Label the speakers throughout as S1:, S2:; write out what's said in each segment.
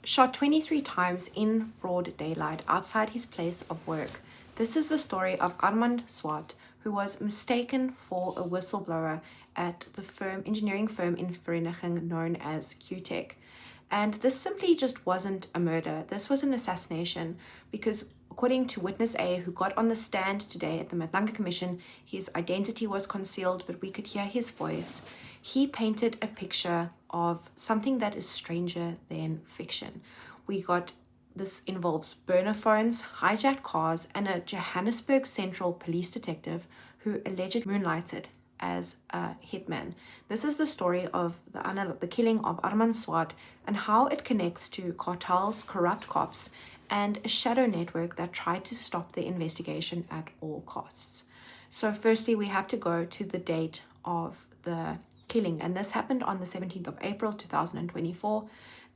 S1: shot 23 times in broad daylight outside his place of work. This is the story of Armand Swart, who was mistaken for a whistleblower at the engineering firm in Vereniging known as Q-Tech. And this simply just wasn't a murder. This was an assassination because according to witness A, who got on the stand today at the Matlala Commission, his identity was concealed, but we could hear his voice. He painted a picture of something that is stranger than fiction. This involves burner phones, hijacked cars, and a Johannesburg Central police detective who allegedly moonlighted as a hitman. This is the story of the killing of Armand Swart and how it connects to cartels, corrupt cops, and a shadow network that tried to stop the investigation at all costs. So firstly, we have to go to the date of the killing, and this happened on the 17th of April 2024.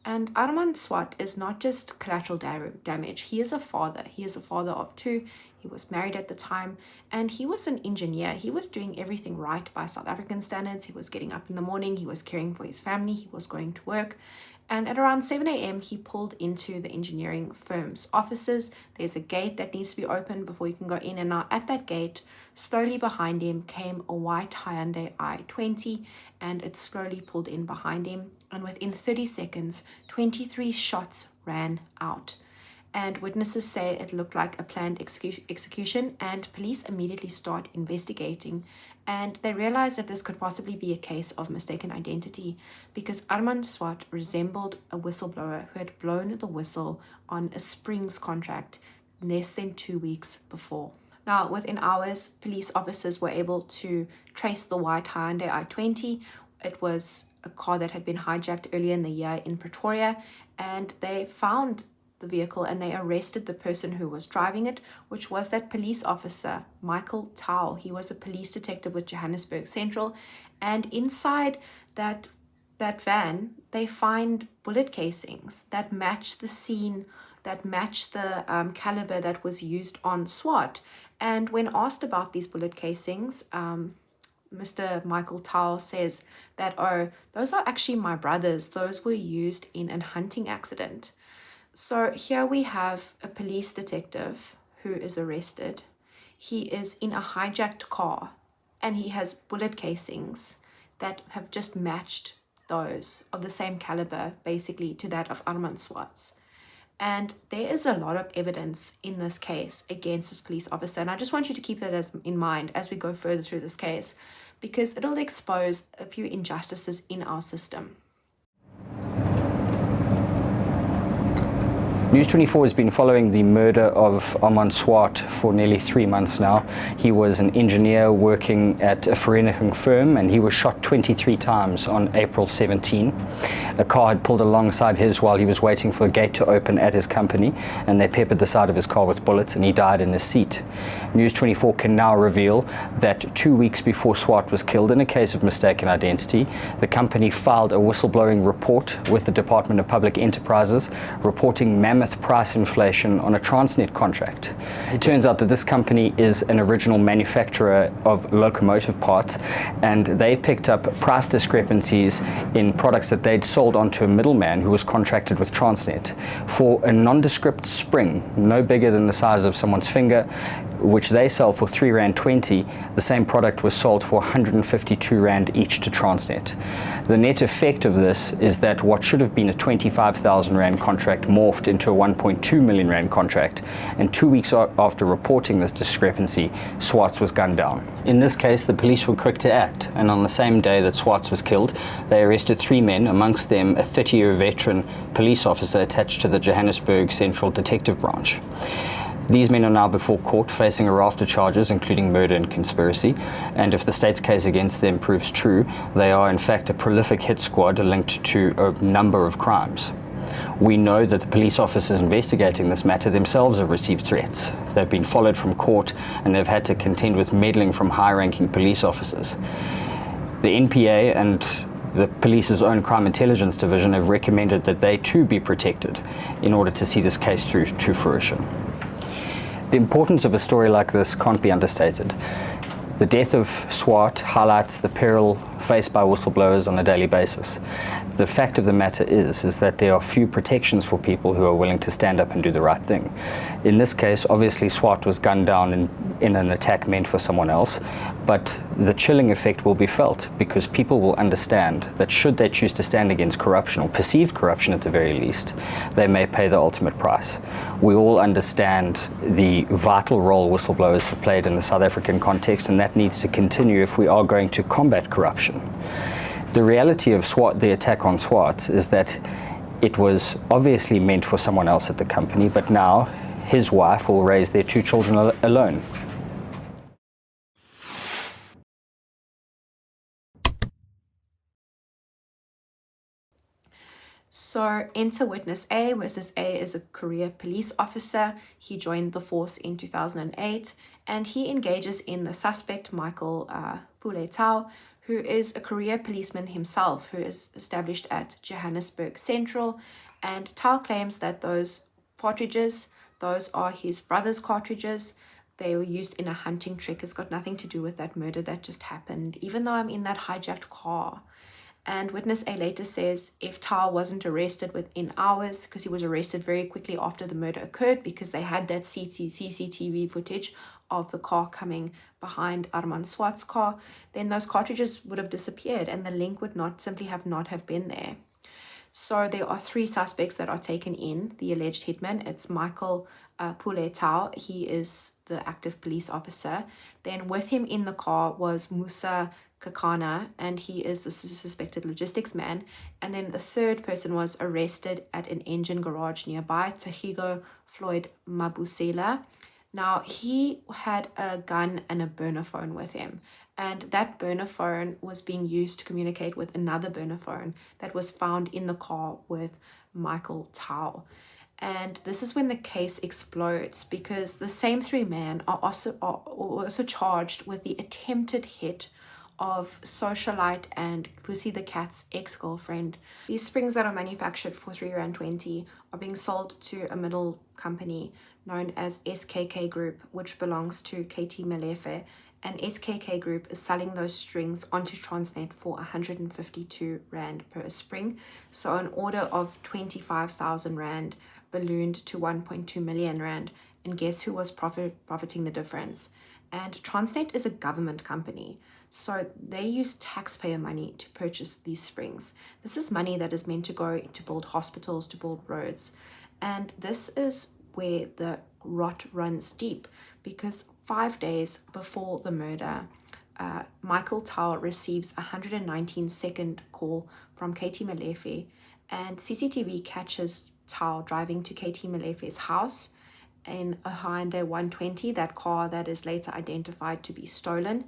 S1: And Armand Swart is not just collateral damage. He is a father. He is a father of two. He was married at the time, and he was an engineer. He was doing everything right by South African standards. He was getting up in the morning. He was caring for his family. He was going to work. And at around 7 a.m., he pulled into the engineering firm's offices. There's a gate that needs to be opened before you can go in. And now at that gate, slowly behind him came a white Hyundai i20, and it slowly pulled in behind him. And within 30 seconds, 23 shots ran out. And witnesses say it looked like a planned execution, and police immediately start investigating. And they realized that this could possibly be a case of mistaken identity because Armand Swart resembled a whistleblower who had blown the whistle on a Springs contract less than 2 weeks before. Now, within hours, police officers were able to trace the white Hyundai i20. It was a car that had been hijacked earlier in the year in Pretoria, and they found the vehicle and they arrested the person who was driving it, which was that police officer, Michael Tau. He was a police detective with Johannesburg Central, and inside that van, they find bullet casings that match the scene, that match the caliber that was used on Swart. And when asked about these bullet casings, Mr. Michael Tau says that, oh, those are actually my brother's. Those were used in a hunting accident. So here we have a police detective who is arrested. He is in a hijacked car and he has bullet casings that have just matched those of the same caliber, basically, to that of Armand Swart's. And there is a lot of evidence in this case against this police officer. And I just want you to keep that in mind as we go further through this case, because it'll expose a few injustices in our system.
S2: News 24 has been following the murder of Armand Swart for nearly 3 months now. He was an engineer working at a Vereniging firm, and he was shot 23 times on April 17. A car had pulled alongside his while he was waiting for a gate to open at his company, and they peppered the side of his car with bullets, and he died in his seat. News 24 can now reveal that 2 weeks before Swart was killed in a case of mistaken identity, the company filed a whistleblowing report with the Department of Public Enterprises reporting mammoth price inflation on a Transnet contract. It turns out that this company is an original manufacturer of locomotive parts, and they picked up price discrepancies in products that they'd sold onto a middleman who was contracted with Transnet. For a nondescript spring, no bigger than the size of someone's finger, which they sell for R3.20, the same product was sold for R152 each to Transnet. The net effect of this is that what should have been a R25,000 contract morphed into a R1.2 million contract, and 2 weeks after reporting this discrepancy, Swartz was gunned down. In this case, the police were quick to act, and on the same day that Swartz was killed, they arrested 3 men, amongst them a 30-year veteran police officer attached to the Johannesburg Central Detective Branch. These men are now before court facing a raft of charges, including murder and conspiracy, and if the state's case against them proves true, they are in fact a prolific hit squad linked to a number of crimes. We know that the police officers investigating this matter themselves have received threats. They've been followed from court, and they've had to contend with meddling from high-ranking police officers. The NPA and the police's own crime intelligence division have recommended that they too be protected in order to see this case through to fruition. The importance of a story like this can't be understated. The death of Swart highlights the peril faced by whistleblowers on a daily basis. the fact of the matter is that there are few protections for people who are willing to stand up and do the right thing. In this case, obviously Swart was gunned down in an attack meant for someone else, but the chilling effect will be felt because people will understand that should they choose to stand against corruption, or perceived corruption at the very least, they may pay the ultimate price. We all understand the vital role whistleblowers have played in the South African context, and that needs to continue if we are going to combat corruption. The reality of the attack on Swart is that it was obviously meant for someone else at the company, but now his wife will raise their 2 children alone.
S1: So enter witness A. Witness A is a career police officer. He joined the force in 2008, and he engages in the suspect, Michael Pule Tau, who is a career policeman himself, who is established at Johannesburg Central. And Tau claims that those cartridges, those are his brother's cartridges. They were used in a hunting trick. It's got nothing to do with that murder that just happened, even though I'm in that hijacked car. And witness A later says if Tau wasn't arrested within hours, because he was arrested very quickly after the murder occurred, because they had that CCTV footage of the car coming behind Armand Swart's car, then those cartridges would have disappeared and the link would not have been there. So there are 3 suspects that are taken in, the alleged hitman. It's Michael Pule Tau. He is the active police officer. Then with him in the car was Musa, Kekana, and he is the suspected logistics man. And then the 3rd person was arrested at an engine garage nearby, Tiego, Floyd, Mabusela. Now, he had a gun and a burner phone with him, and that burner phone was being used to communicate with another burner phone that was found in the car with Michael Tau. And this is when the case explodes, because the same 3 men are also charged with the attempted hit of socialite and Vusi the cat's ex-girlfriend. These springs that are manufactured for R3.20 are being sold to a middle company known as SKK Group, which belongs to KT Molefe, and SKK Group is selling those strings onto Transnet for 152 Rand per spring. So an order of 25,000 Rand ballooned to 1.2 million Rand, and guess who was profiting the difference? And Transnet is a government company, so they use taxpayer money to purchase these springs. This is money that is meant to go to build hospitals, to build roads. And this is where the rot runs deep, because 5 days before the murder, Michael Tau receives a 119-second call from KT Molefe, and CCTV catches Tau driving to KT Molefe's house in a Hyundai 120, that car that is later identified to be stolen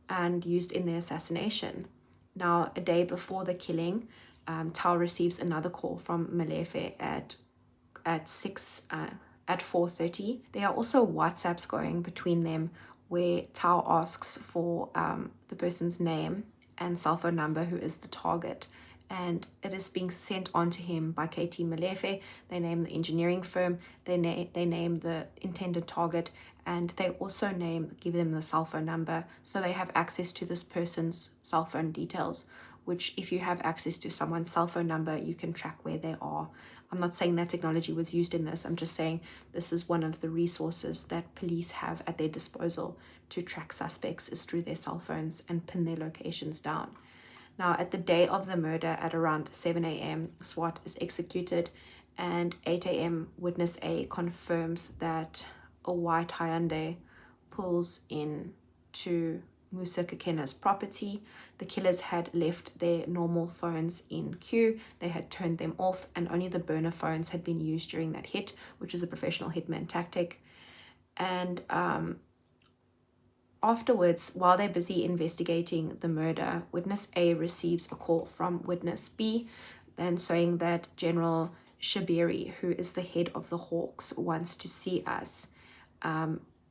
S1: and used in the assassination. Now, a day before the killing, Tau receives another call from Molefe at 4:30. There are also WhatsApps going between them where Tau asks for the person's name and cell phone number who is the target, and it is being sent on to him by KT Molefe. They name the engineering firm, they name the intended target, and they also give them the cell phone number, so they have access to this person's cell phone details, which if you have access to someone's cell phone number, you can track where they are. I'm not saying that technology was used in this, I'm just saying this is one of the resources that police have at their disposal to track suspects, is through their cell phones and pin their locations down. Now, at the day of the murder at around 7 a.m., Swart is executed, and 8 a.m. witness A confirms that a white Hyundai pulls in to Musa Kekana's property. The killers had left their normal phones in queue. They had turned them off, and only the burner phones had been used during that hit, which is a professional hitman tactic. And afterwards, while they're busy investigating the murder, witness A receives a call from witness B, then saying that General Shabiri, who is the head of the Hawks, wants to see us.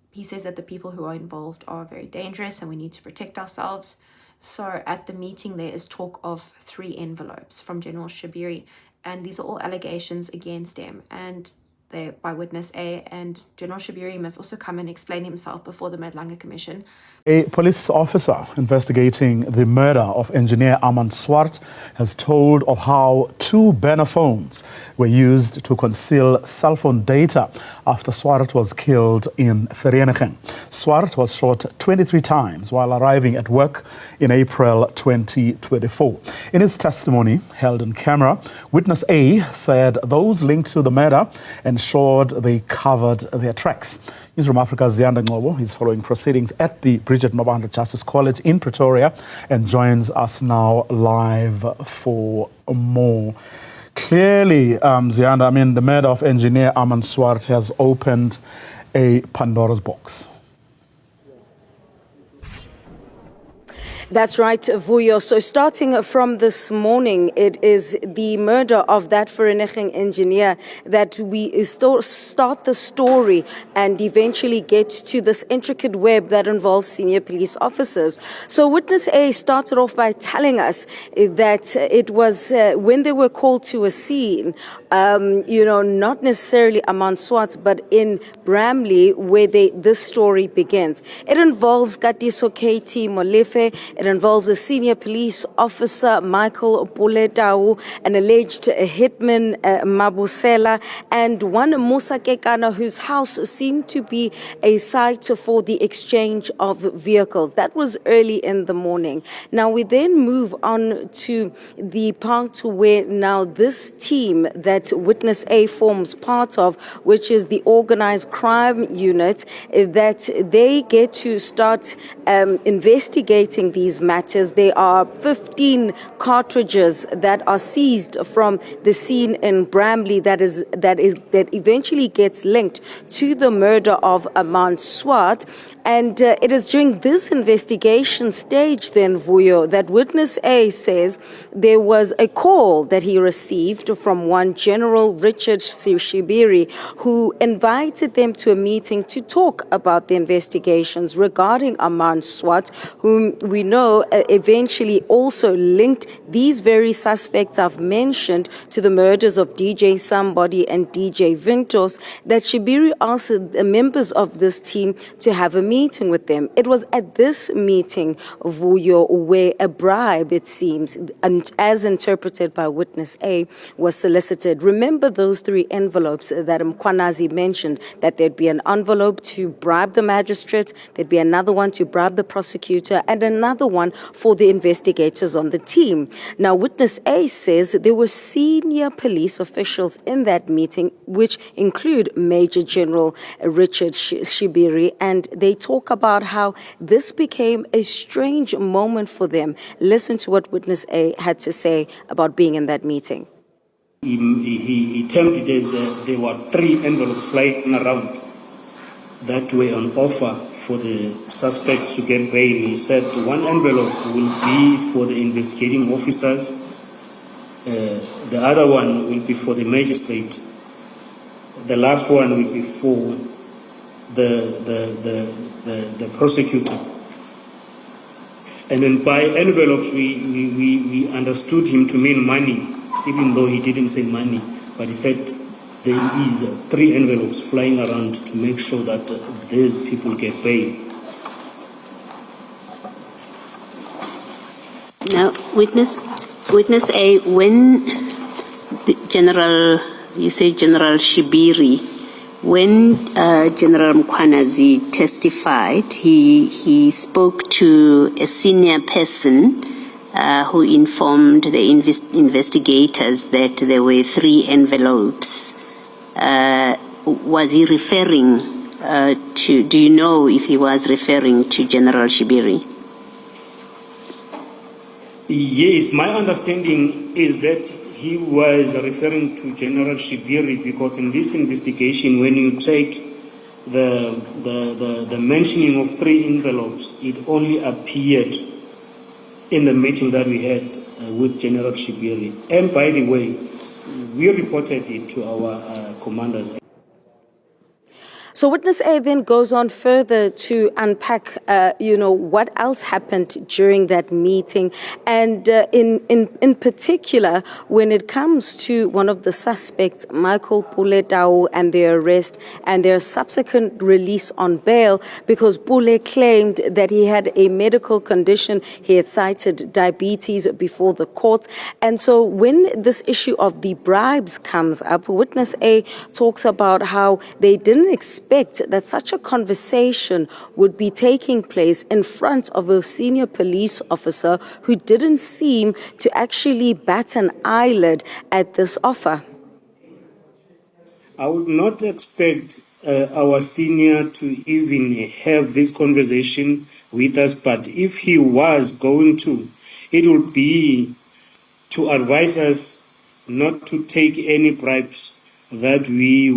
S1: He says that the people who are involved are very dangerous and we need to protect ourselves. So at the meeting, there is talk of 3 envelopes from General Shabiri, and these are all allegations against him. And there by witness A, and General Shibiri must also come and explain himself before the Matlala Commission.
S3: A police officer investigating the murder of engineer Armand Swart has told of how 2 burner phones were used to conceal cell phone data after Swart was killed in Vereeniging. Swart was shot 23 times while arriving at work in April 2024. In his testimony held on camera, witness A said those linked to the murder ensured they covered their tracks. Newsroom Africa's Zianda Ngobo is following proceedings at the Bridget Mabanda Justice College in Pretoria and joins us now live for more. Clearly, Zianda, I mean, the murder of engineer Armand Swart has opened a Pandora's box.
S4: That's right, Vuyo. So starting from this morning, it is the murder of that Vereeniging engineer that we start the story and eventually get to this intricate web that involves senior police officers. So witness A started off by telling us that it was when they were called to a scene, not necessarily Armand Swart, but in Bramley, where this story begins. It involves Katiso Katie Molefe. It involves a senior police officer, Michael Pule Tau, an alleged hitman, Mabusela, and one Musa Kekana, whose house seemed to be a site for the exchange of vehicles. That was early in the morning. Now we then move on to the part where now this team that Witness A forms part of, which is the organized crime unit, that they get to start investigating these matters. There are 15 cartridges that are seized from the scene in Bramley that eventually gets linked to the murder of Armand Swart. And it is during this investigation stage then, Vuyo, that witness A says there was a call that he received from one General Richard Shibiri, who invited them to a meeting to talk about the investigations regarding Armand Swart, whom we know eventually also linked these very suspects I've mentioned to the murders of DJ Somebody and DJ Vintos, that Shibiri asked the members of this team to have a meeting with them. It was at this meeting, Vuyo, where a bribe, it seems, and as interpreted by witness A, was solicited. Remember those 3 envelopes that Mkwanazi mentioned, that there'd be an envelope to bribe the magistrate, there'd be another one to bribe the prosecutor, and another one for the investigators on the team. Now, witness A says there were senior police officials in that meeting, which include Major General Richard Shibiri, and they talk about how this became a strange moment for them. Listen to what witness A had to say about being in that meeting.
S5: He termed it as there were 3 envelopes flying around that were on offer for the suspects to get bail. He said one envelope will be for the investigating officers, the other one will be for the magistrate, the last one will be for the prosecutor. And then by envelopes, we understood him to mean money, even though he didn't say money, but he said there is 3 envelopes flying around to make sure that these people get paid.
S6: Now, witness A, when General Shibiri, when General Mkwanazi testified, he spoke to a senior person who informed the investigators that there were 3 envelopes. Was he referring to, do you know if he was referring to General Shibiri?
S5: Yes, my understanding is that he was referring to General Shibiri, because in this investigation, when you take the mentioning of 3 envelopes, it only appeared in the meeting that we had with General Shibiri. And by the way, we reported it to our commanders.
S4: So witness A then goes on further to unpack, what else happened during that meeting, and in particular, when it comes to one of the suspects, Michael Pule Tau, and their arrest and their subsequent release on bail, because Pule claimed that he had a medical condition. He had cited diabetes before the court, and so when this issue of the bribes comes up, witness A talks about how they didn't expect that such a conversation would be taking place in front of a senior police officer who didn't seem to actually bat an eyelid at this offer.
S5: I would not expect our senior to even have this conversation with us, but if he was going to, it would be to advise us not to take any bribes that we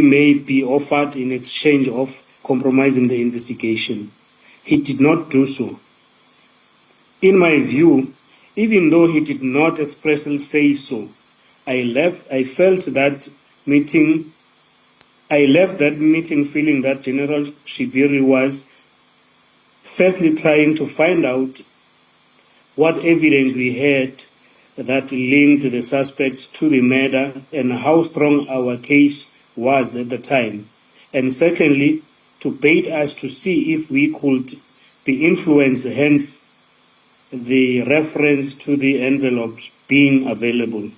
S5: may be offered in exchange of compromising the investigation. He did not do so. In my view, even though he did not expressly say so, I left that meeting feeling that General Shibiri was firstly trying to find out what evidence we had that linked the suspects to the murder and how strong our case was at the time. And secondly, to bait us to see if we could be influenced, hence the reference to the envelopes being available.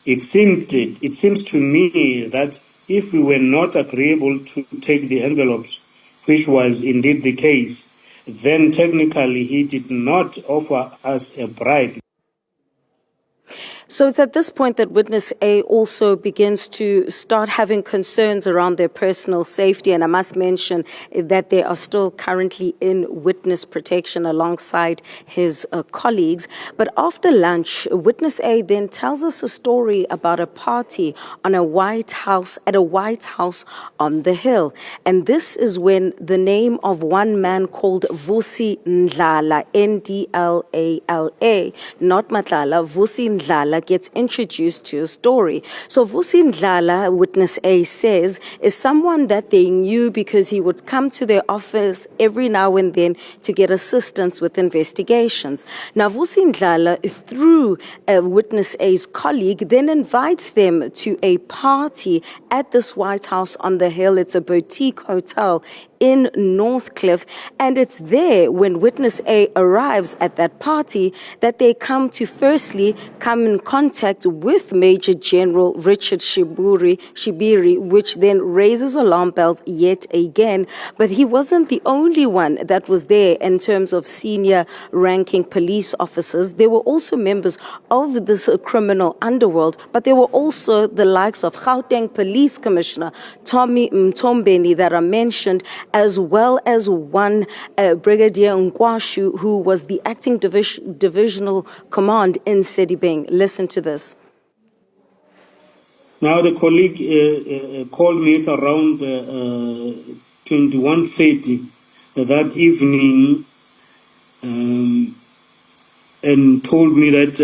S5: It seems to me that if we were not agreeable to take the envelopes, which was indeed the case, then technically he did not offer us a bribe.
S4: So it's at this point that witness A also begins to start having concerns around their personal safety. And I must mention that they are still currently in witness protection alongside his colleagues. But after lunch, witness A then tells us a story about a party at a White House on the Hill. And this is when the name of one man called Vusi Ndlala, Ndlala, not Matlala, Vusi Ndlala, gets introduced to a story. So Vusi Ndlala, witness A says, is someone that they knew because he would come to their office every now and then to get assistance with investigations. Now Vusi Ndlala, through witness A's colleague, then invites them to a party at this White House on the Hill. It's a boutique hotel in Northcliffe, and it's there when witness A arrives at that party that they come in contact with Major General Richard Shibiri, which then raises alarm bells yet again. But he wasn't the only one that was there in terms of senior ranking police officers. There were also members of this criminal underworld, but there were also the likes of Gauteng Police Commissioner Tommy Mtombeni that are mentioned, as well as one Brigadier Nkwashu, who was the acting divisional command in Sedibeng. Listen to this.
S5: Now the colleague called me at around 21:30 that evening and told me that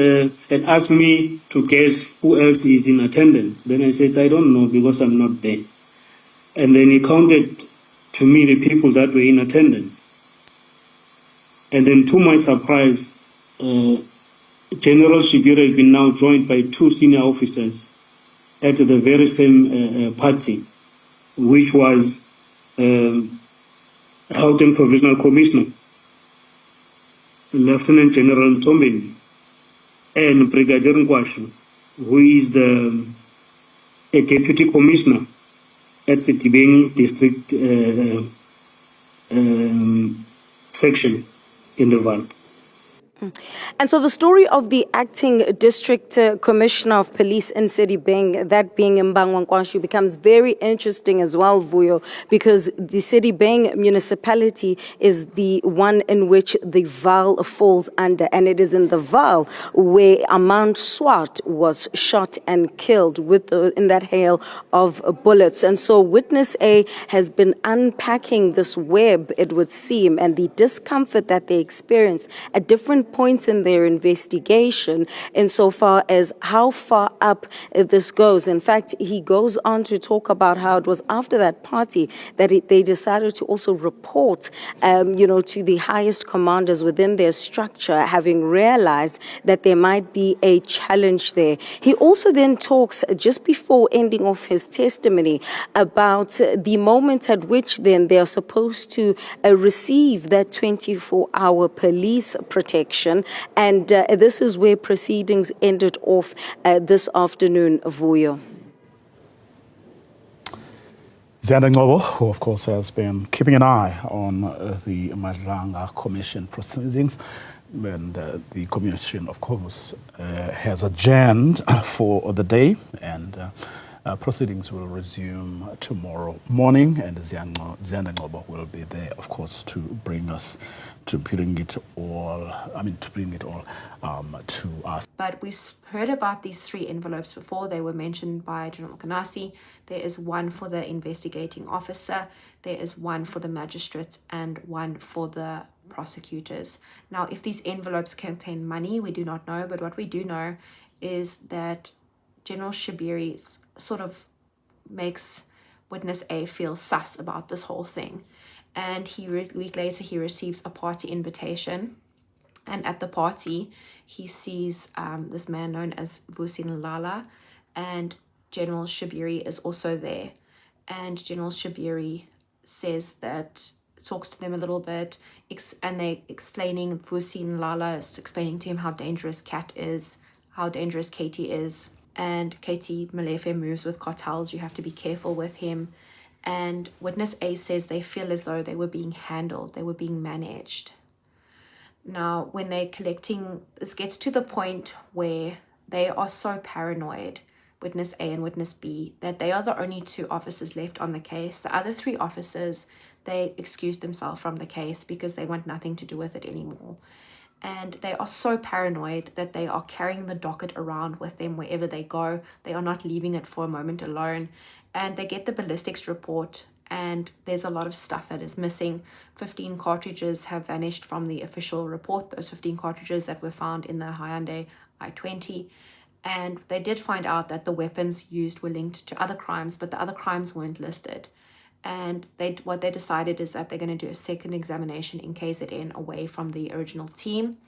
S5: and asked me to guess who else is in attendance. Then I said, I don't know because I'm not there. And then he counted to me the people that were in attendance. And then to my surprise, General Shibiri has been now joined by two senior officers at the very same party, which was Gauteng Provisional Commissioner, Lieutenant General Mtombeni, and Brigadier Nkwashu, who is a Deputy Commissioner at Sedibeng District section in the Val.
S4: And so the story of the acting district commissioner of police in Sedibeng, that being Mbangwa Nkwashu, becomes very interesting as well, Vuyo, because the Sedibeng municipality is the one in which the Val falls under, and it is in the Val where Armand Swart was shot and killed in that hail of bullets. And so witness A has been unpacking this web, it would seem, and the discomfort that they experience at different points in their investigation insofar as how far up this goes. In fact, he goes on to talk about how it was after that party that they decided to also report, to the highest commanders within their structure, having realized that there might be a challenge there. He also then talks, just before ending off his testimony, about the moment at which then they are supposed to receive that 24-hour police protection. And this is where proceedings ended off this afternoon, Vuyo.
S3: Ziyanda Ngobo, who of course has been keeping an eye on the Matlala Commission proceedings, and the commission, of course, has adjourned for the day, and proceedings will resume tomorrow morning, and Ziyanda Ngobo will be there, of course, to bring us, to bring it all to us.
S1: But we've heard about these 3 envelopes before. They were mentioned by General Kanasi. There is one for the investigating officer, there is one for the magistrates, and one for the prosecutors. Now, if these envelopes contain money, we do not know, but what we do know is that General Shabiri sort of makes witness A feel sus about this whole thing. And a week later, he receives a party invitation. And at the party, he sees this man known as Vusi Matlala, and General Shabiri is also there. And General Shabiri says that, talks to them a little bit, and they explaining, Vusi Matlala is explaining to him how dangerous Kat is, how dangerous Katie is. And Katie Molefe moves with cartels, you have to be careful with him. And witness A says they feel as though they were being handled, they were being managed. Now, when they're collecting, this gets to the point where they are so paranoid, witness A and witness B, that they are the only 2 officers left on the case. The other 3 officers, they excused themselves from the case because they want nothing to do with it anymore. And they are so paranoid that they are carrying the docket around with them wherever they go. They are not leaving it for a moment alone. And they get the ballistics report, and there's a lot of stuff that is missing. 15 cartridges have vanished from the official report, those 15 cartridges that were found in the Hyundai i20. And they did find out that the weapons used were linked to other crimes, but the other crimes weren't listed. And what they decided is that they're going to do a second examination in KZN away from the original team.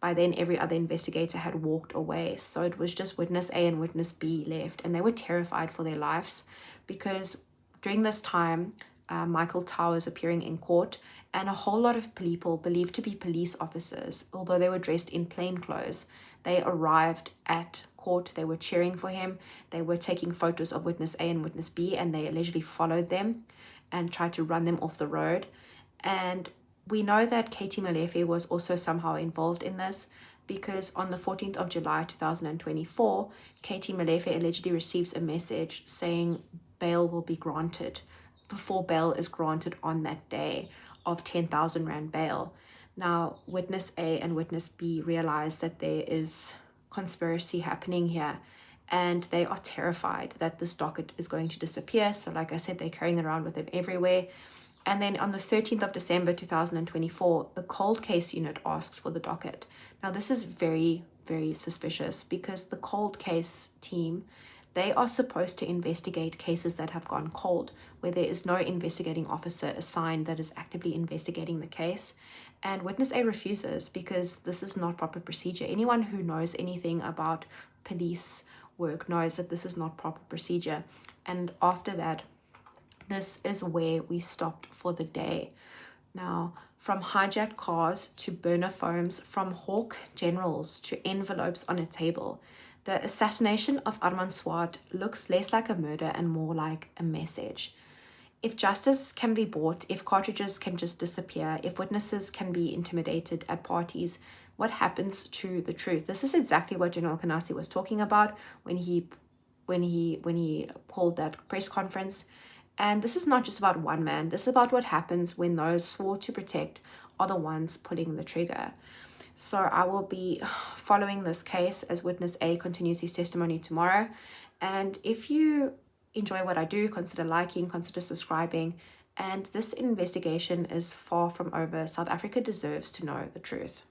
S1: By then, every other investigator had walked away. So it was just witness A and witness B left. And they were terrified for their lives because during this time, Michael Tau is appearing in court, and a whole lot of people believed to be police officers, although they were dressed in plain clothes, they arrived at court. They were cheering for him. They were taking photos of witness A and witness B, and they allegedly followed them and tried to run them off the road. And we know that Katie Molefe was also somehow involved in this, because on the 14th of July 2024, Katie Molefe allegedly receives a message saying bail will be granted, before bail is granted on that day, of 10,000 Rand bail. Now, witness A and witness B realize that there is conspiracy happening here, and they are terrified that this docket is going to disappear. So like I said, they're carrying it around with them everywhere. And then on the 13th of December 2024, the cold case unit asks for the docket. Now, this is very, very suspicious, because the cold case team, they are supposed to investigate cases that have gone cold, where there is no investigating officer assigned that is actively investigating the case. And witness A refuses, because this is not proper procedure. Anyone who knows anything about police work knows that this is not proper procedure. And after that, this is where we stopped for the day. Now, from hijacked cars to burner foams, from hawk generals to envelopes on a table, the assassination of Armand Swart looks less like a murder and more like a message. If justice can be bought, if cartridges can just disappear, if witnesses can be intimidated at parties, what happens to the truth? This is exactly what General Kanasi was talking about when he called that press conference. And this is not just about one man. This is about what happens when those swore to protect are the ones pulling the trigger. So I will be following this case as witness A continues his testimony tomorrow. And if you enjoy what I do, consider liking, consider subscribing. And this investigation is far from over. South Africa deserves to know the truth.